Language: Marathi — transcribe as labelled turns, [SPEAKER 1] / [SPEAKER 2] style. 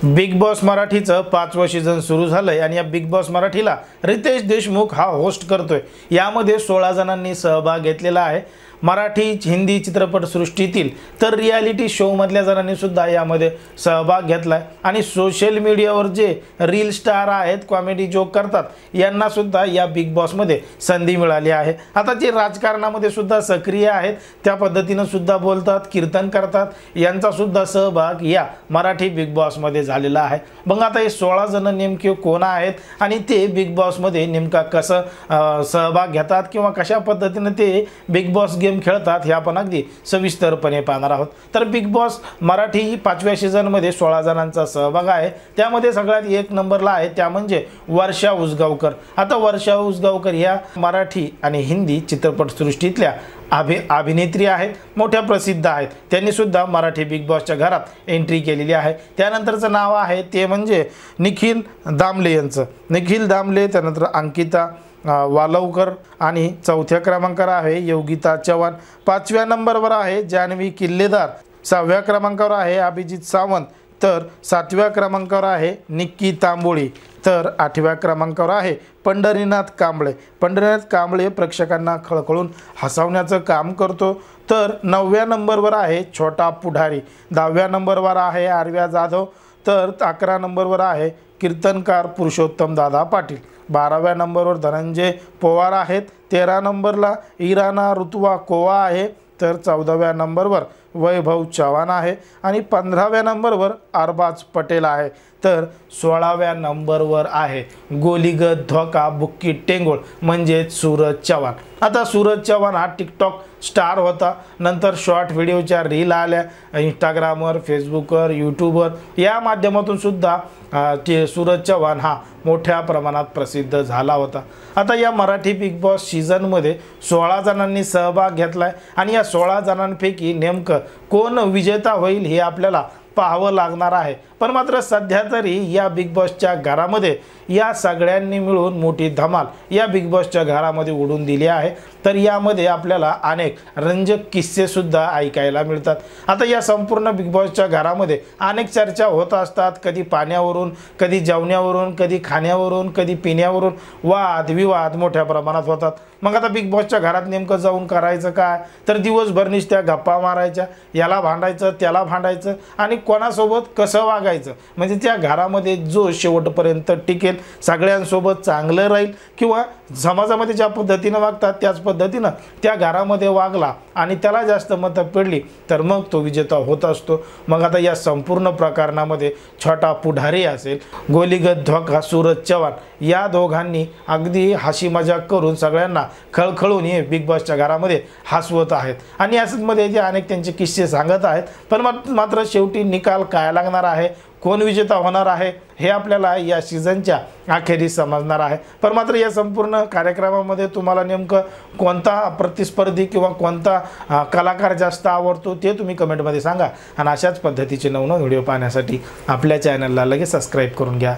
[SPEAKER 1] बिग बॉस मराठीचं 5वं सीझन सुरू झालंय आणि या बिग बॉस मराठीला रितेश देशमुख हा होस्ट करतोय। यामध्ये 16 जणांनी सहभाग घेतलेला आहे। मराठी हिंदी चित्रपटसृष्टीतील तर रियालिटी शो मधल्या जणांनी सुद्धा यामध्ये सहभाग घेतलाय आणि सोशल मीडियावर जे रील स्टार आहेत, कॉमेडी जोक करतात, यांना सुद्धा या बिग बॉस मध्ये संधी मिळाली आहे। आता जे राजकारणामध्ये सुद्धा सक्रिय आहेत, त्या पद्धतीने सुद्धा बोलतात, कीर्तन करतात, यांचा सुद्धा सहभाग या मराठी बिग बॉस मध्ये झालेला आहे। मग आता हे 16 जण नेमके कोण आहेत आणि ते बिग बॉस मध्ये नेमका कसं सहभाग घेतात किंवा कशा पद्धतीने ते बिग बॉस गेम खेळतात हे आपण अगदी सविस्तरपणे पाहणार आहोत। तर बिग बॉस मराठी 5व्या सीझन मध्ये 16 जणांचा सहभाग आहे। त्यामध्ये सगळ्यात एक नंबरला आहे त्या म्हणजे वर्षा उसगावकर। आता वर्षा उसगावकर या मराठी आणि हिंदी चित्रपटसृष्टीतल्या अभिनेत्री आहेत, मोठ्या प्रसिद्ध आहेत। त्यांनी सुद्धा मराठी बिग बॉसच्या घरात एंट्री केलेली आहे। त्यानंतरचं नाव आहे ते म्हणजे निखिल दामले यांचं। निखिल दामले, त्यानंतर अंकिता वालवकर आणि 4थ्या क्रमांकावर आहे योगिता चव्हाण। 5व्या नंबरवर आहे जान्हवी किल्लेदार। 6व्या क्रमांकावर आहे अभिजित सावंत। तर 7व्या क्रमांकावर आहे निक्की तांबोळी। तर 8व्या क्रमांकावर आहे पंढरीनाथ कांबळे। पंढरीनाथ कांबळे प्रेक्षकांना खळखळून हसवण्याचं काम करतो। तर 9व्या नंबरवर आहे छोटा पुढारी। 10व्या नंबरवर आहे आर्या जाधव। तर 11 नंबरवर आहे कीर्तनकार पुरुषोत्तम दादा पाटील। 12व्या नंबरवर धनंजय पवार आहेत। 13 नंबरला इराना ऋतुवा कोवा आहे। तर 14व्या नंबरवर वैभव चव्हाण आहे आणि 15व्या नंबरवर अरबाज पटेल आहे। तर 16व्या नंबरवर आहे गोलीगत धोका बुक्की टेंगोळ म्हणजे सूरज चव्हाण। आता सूरज चव्हाण हा टिकटॉक स्टार होता, नंतर शॉर्ट व्हिडिओच्या रील आल्या इंस्टाग्रामवर, फेसबुकवर, यूट्यूबवर, या माध्यमातून सुद्धा सूरज चव्हाण हा मोठ्या प्रमाणात प्रसिद्ध झाला होता। आता या मराठी बिग बॉस सीझनमध्ये 16 जणांनी सहभाग घेतलाय आणि या 16 जणांपैकी नेमकं कोण विजेता होईल हे आपल्याला पाहावं लागणार आहे। पण मात्र सध्या तरी या बिग बॉसच्या घरामध्ये या सगळ्यांनी मिळून मोठी धमाल या बिग बॉसच्या घरामध्ये उडून दिली आहे। तर यामध्ये आपल्याला अनेक रंजक किस्से सुद्धा ऐकायला मिळतात। आता या संपूर्ण बिग बॉसच्या घरामध्ये अनेक चर्चा होत असतात, कधी पाण्यावरून, कधी जेवण्यावरून, कधी खाण्यावरून, कधी पिण्यावरून वाद विवाद मोठ्या प्रमाणात होतात। मग आता बिग बॉसच्या घरात नेमकं जाऊन करायचं काय? तर दिवसभर नुसत्या गप्पा मारायच्या, याला भांडायचं, त्याला भांडायचं आणि कोणासोबत कसं वागायचं, म्हणजे त्या घरामध्ये जो शेवटपर्यंत टिकेल, सगळ्यांसोबत चांगलं राहील किंवा समाजामध्ये ज्या पद्धतीने वागतात त्याच पद्धतीने त्या घरामध्ये वागला आणि त्याला जास्त मतं पडली तर मग तो विजेता होत असतो। मग आता या संपूर्ण प्रकरणामध्ये छोटा पुढारी असेल, गोलीगत धोका सूरज चव्हाण, या दोघांनी अगदी हसी मजाक करून सगळ्यांना खळखळून हे बिग बॉसच्या घरामध्ये हसवत आहेत आणि यामध्ये जे अनेक त्यांचे किस्से सांगत आहेत। पण मात्र शेवटी निकाल काय लागणार आहे, कोण विजेता होणार आहे हे आपल्याला या सीझनच्या अखेरीस समजणार आहे। पण मात्र या संपूर्ण कार्यक्रमामध्ये तुम्हाला नेमकं कोणता प्रतिस्पर्धी किंवा कोणता कलाकार जास्त आवडतो ते तुम्ही कमेंटमध्ये सांगा आणि अशाच पद्धतीचे नवनवीन व्हिडिओ पाहण्यासाठी आपल्या चॅनलला लगेच सबस्क्राईब करून घ्या।